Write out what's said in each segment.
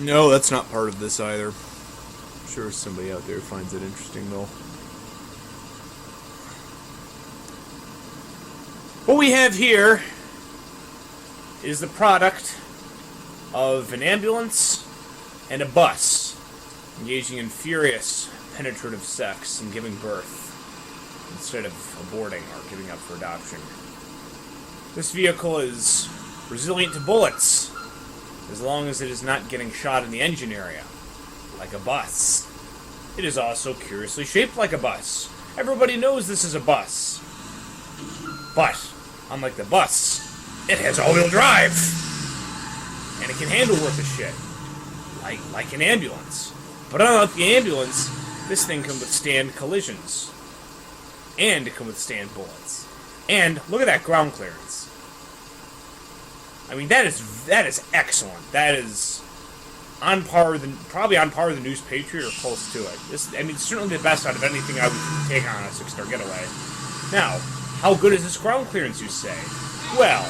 No, that's not part of this either. I'm sure somebody out there finds it interesting, though. What we have here is the product of an ambulance and a bus engaging in furious, penetrative sex and giving birth instead of aborting or giving up for adoption. This vehicle is resilient to bullets as long as it is not getting shot in the engine area, like a bus. It is also curiously shaped like a bus. Everybody knows this is a bus. But, unlike the bus, it has all-wheel drive! And it can handle worth of shit. Like an ambulance. But unlike the ambulance, this thing can withstand collisions. And it can withstand bullets. And, look at that ground clearance. I mean, that is excellent. That is probably on par with the News Patriot or close to it. It's certainly the best out of anything I would take on a 6-star Getaway. Now, how good is this ground clearance, you say? Well,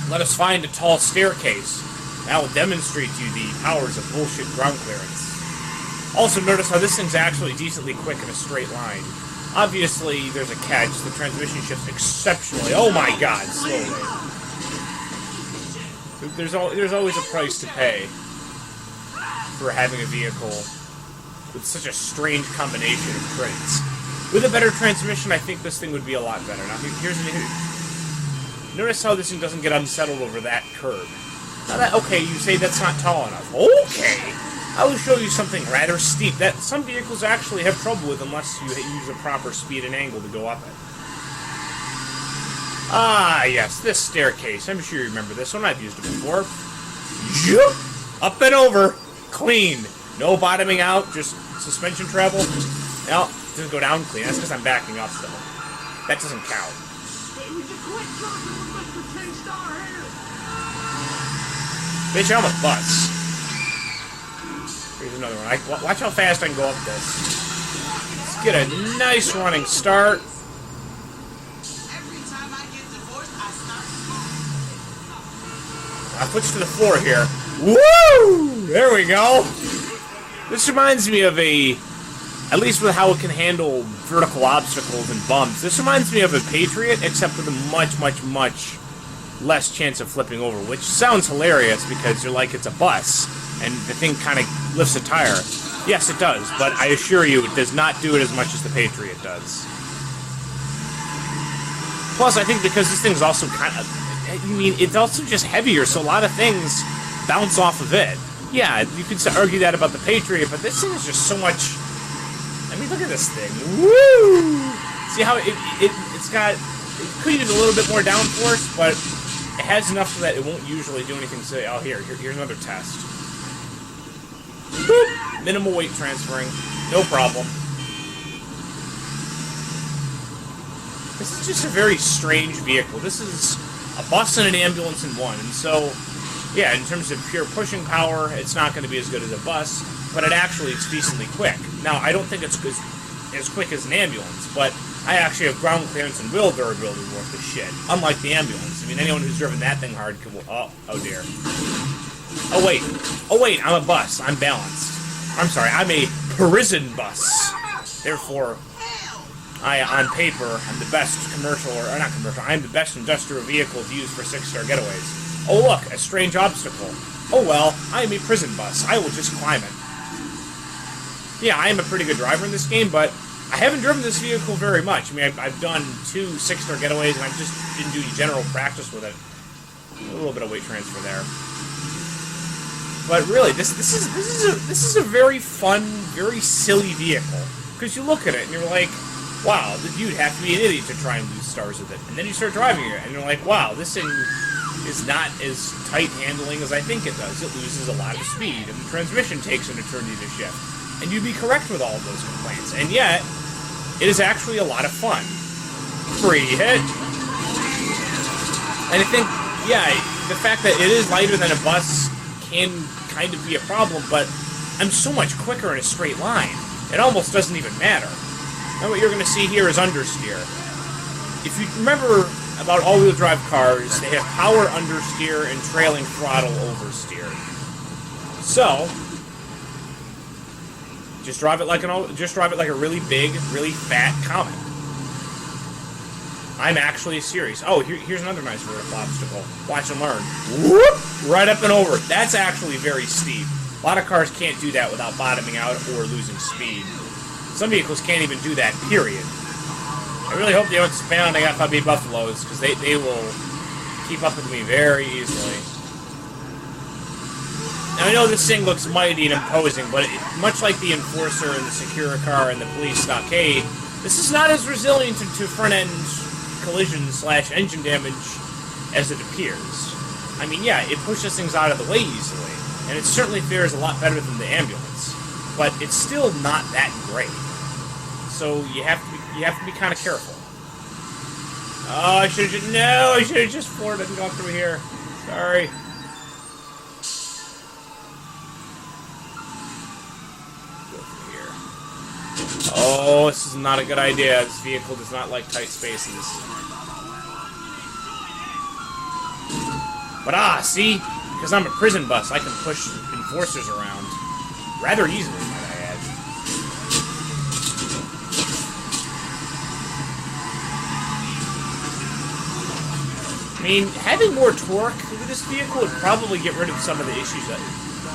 let us find a tall staircase. That will demonstrate to you the powers of bullshit ground clearance. Also, notice how this thing's actually decently quick in a straight line. Obviously, there's a catch. The transmission shifts exceptionally. Oh my god, slowly. There's always a price to pay for having a vehicle with such a strange combination of traits. With a better transmission, I think this thing would be a lot better. Now, notice how this thing doesn't get unsettled over that curb. Now okay, you say that's not tall enough. Okay, I will show you something rather steep that some vehicles actually have trouble with unless you use a proper speed and angle to go up it. Ah, yes, this staircase. I'm sure you remember this one. I've used it before. Yep. Up and over. Clean. No bottoming out, just suspension travel. No, it doesn't go down clean. That's because I'm backing up, though. That doesn't count. Bitch, I'm a bus. Here's another one. Watch how fast I can go up this. Let's get a nice running start. I'll switch to the floor here. Woo! There we go. This reminds me of at least with how it can handle vertical obstacles and bumps, this reminds me of a Patriot, except with a much, much, much less chance of flipping over, which sounds hilarious because you're like, it's a bus, and the thing kind of lifts a tire. Yes, it does, but I assure you, it does not do it as much as the Patriot does. Plus, I think because this thing's also it's also just heavier, so a lot of things bounce off of it. Yeah, you could argue that about the Patriot, but this thing is just so much... I mean, look at this thing. Woo! See how it's got... It could use a little bit more downforce, but it has enough so that it won't usually do anything. So, oh, here's another test. Boop! Minimal weight transferring. No problem. This is just a very strange vehicle. This is a bus and an ambulance in one, and so, yeah, in terms of pure pushing power, it's not going to be as good as a bus, but it's decently quick. Now, I don't think it's as quick as an ambulance, but I actually have ground clearance and wheel durability worth of shit, unlike the ambulance. I mean, anyone who's driven that thing hard can... Oh dear. Oh wait, I'm a bus. I'm balanced. I'm sorry, I'm a prison bus. Therefore... on paper, I'm the best I'm the best industrial vehicle to use for 6-star getaways. Oh look, a strange obstacle. Oh well, I am a prison bus. I will just climb it. Yeah, I am a pretty good driver in this game, but I haven't driven this vehicle very much. I mean, I've done 2 6-star getaways, and I've just been doing general practice with it. A little bit of weight transfer there. But really, this is a very fun, very silly vehicle. Because you look at it, and you're like... Wow, you'd have to be an idiot to try and lose stars with it. And then you start driving it, and you're like, wow, this thing is not as tight handling as I think it does. It loses a lot of speed, and the transmission takes an eternity to shift. And you'd be correct with all of those complaints. And yet, it is actually a lot of fun. Free hit. And I think, yeah, the fact that it is lighter than a bus can kind of be a problem, but I'm so much quicker in a straight line. It almost doesn't even matter. Now what you're going to see here is understeer. If you remember about all-wheel drive cars, they have power understeer and trailing throttle oversteer. So, just drive it like a really big, really fat comet. I'm actually serious. Oh, here's another nice vertical obstacle. Watch and learn. Whoop! Right up and over. That's actually very steep. A lot of cars can't do that without bottoming out or losing speed. Some vehicles can't even do that, period. I really hope they don't spam on the FIB Buffaloes, because they will keep up with me very easily. Now, I know this thing looks mighty and imposing, but much like the Enforcer and the Securicar and the Police Stockade, this is not as resilient to front-end collision/engine damage as it appears. I mean, yeah, it pushes things out of the way easily, and it certainly fares a lot better than the ambulance, but it's still not that great. So you have to be kind of careful. Oh, I should have just floored it and gone through here. Sorry. Go through here. Oh, this is not a good idea. This vehicle does not like tight spaces. But see? Because I'm a prison bus, I can push enforcers around rather easily, might I add. I mean, having more torque with this vehicle would probably get rid of some of the issues.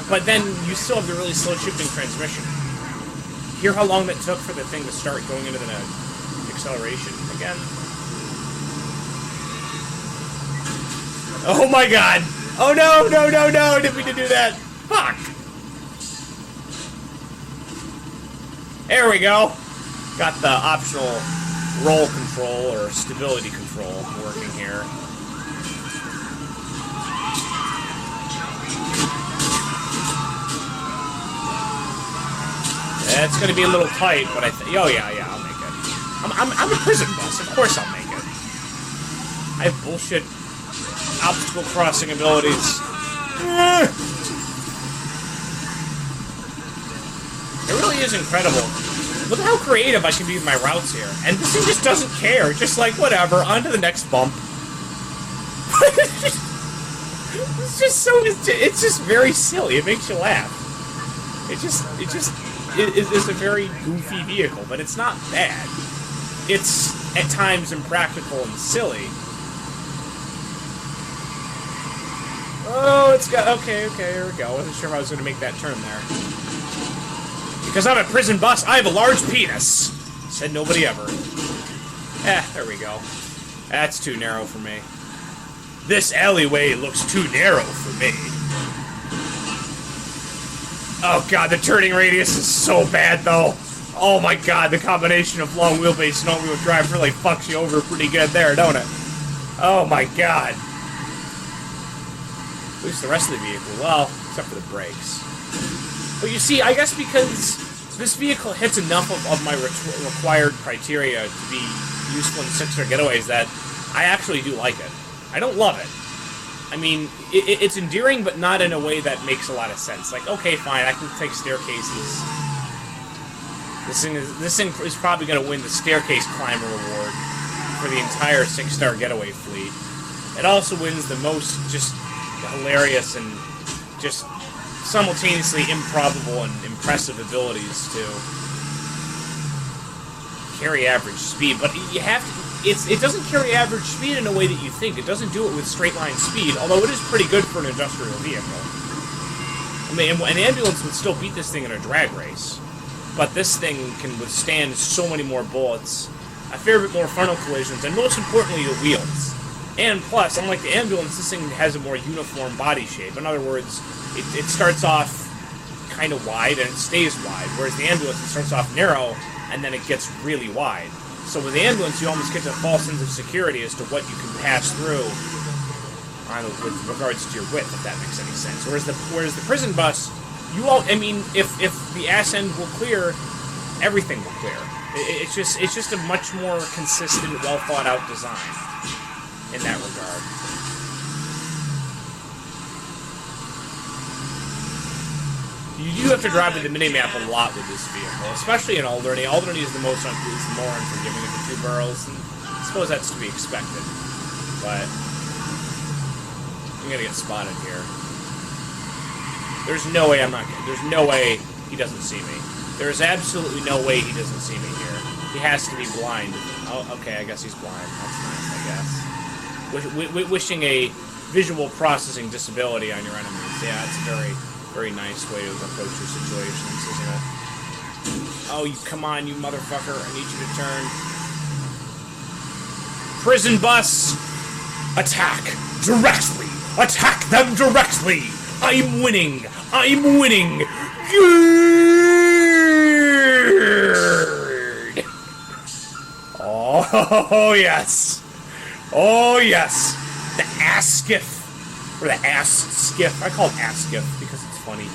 But then you still have the really slow shifting transmission. Hear how long that took for the thing to start going into the acceleration again? Oh my god! Oh no, no, no, no! I didn't mean to do that! Fuck! There we go! Got the optional roll control, or stability control, working here. It's gonna be a little tight, but oh yeah, I'll make it. I'm a prison bus, of course I'll make it. I have bullshit obstacle crossing abilities. It really is incredible. Look at how creative I can be with my routes here. And this thing just doesn't care. Just like, whatever, on to the next bump. It's just very silly. It makes you laugh. It's a very goofy vehicle, but it's not bad. It's, at times, impractical and silly. Oh, it's got... Okay, here we go. I wasn't sure if I was going to make that turn there. Because I'm a prison bus, I have a large penis. Said nobody ever. There we go. That's too narrow for me. This alleyway looks too narrow for me. Oh god, the turning radius is so bad, though. Oh my god, the combination of long wheelbase and all-wheel drive really fucks you over pretty good there, don't it? Oh my god. At least the rest of the vehicle, well, except for the brakes. But you see, I guess because this vehicle hits enough of my required criteria to be useful in 6-star getaways that I actually do like it. I don't love it. I mean, it's endearing, but not in a way that makes a lot of sense. Like, okay, fine, I can take staircases. This thing is probably going to win the staircase climber award for the entire 6-star getaway fleet. It also wins the most just hilarious and just simultaneously improbable and impressive abilities to carry average speed. But you have to... It doesn't carry average speed in a way that you think. It doesn't do it with straight line speed, although it is pretty good for an industrial vehicle. I mean, an ambulance would still beat this thing in a drag race, but this thing can withstand so many more bullets, a fair bit more frontal collisions, and most importantly, the wheels. And plus, unlike the ambulance, this thing has a more uniform body shape. In other words, it starts off kind of wide and it stays wide, whereas the ambulance, it starts off narrow and then it gets really wide. So with the ambulance, you almost get a false sense of security as to what you can pass through with regards to your width, if that makes any sense. Whereas the prison bus, I mean, if the ass end will clear, everything will clear. It's just a much more consistent, well thought out design in that regard. You do have to drive with the minimap a lot with this vehicle, especially in Alderney. Alderney is the more unforgiving of the two boroughs, and I suppose that's to be expected. But I'm gonna get spotted here. There's no way I'm not... There's no way he doesn't see me. There is absolutely no way he doesn't see me here. He has to be blind. Oh, okay, I guess he's blind. That's nice, I guess. Wishing a visual processing disability on your enemies. Yeah, it's a very, very nice way to approach your situations, isn't it? Oh, come on, you motherfucker. I need you to turn. Prison bus! Attack! Directly! Attack them directly! I'm winning! I'm winning! Good! Oh, yes! Oh, yes! The ass skiff. Or the ass skiff. I call it ass skiff because it's funny.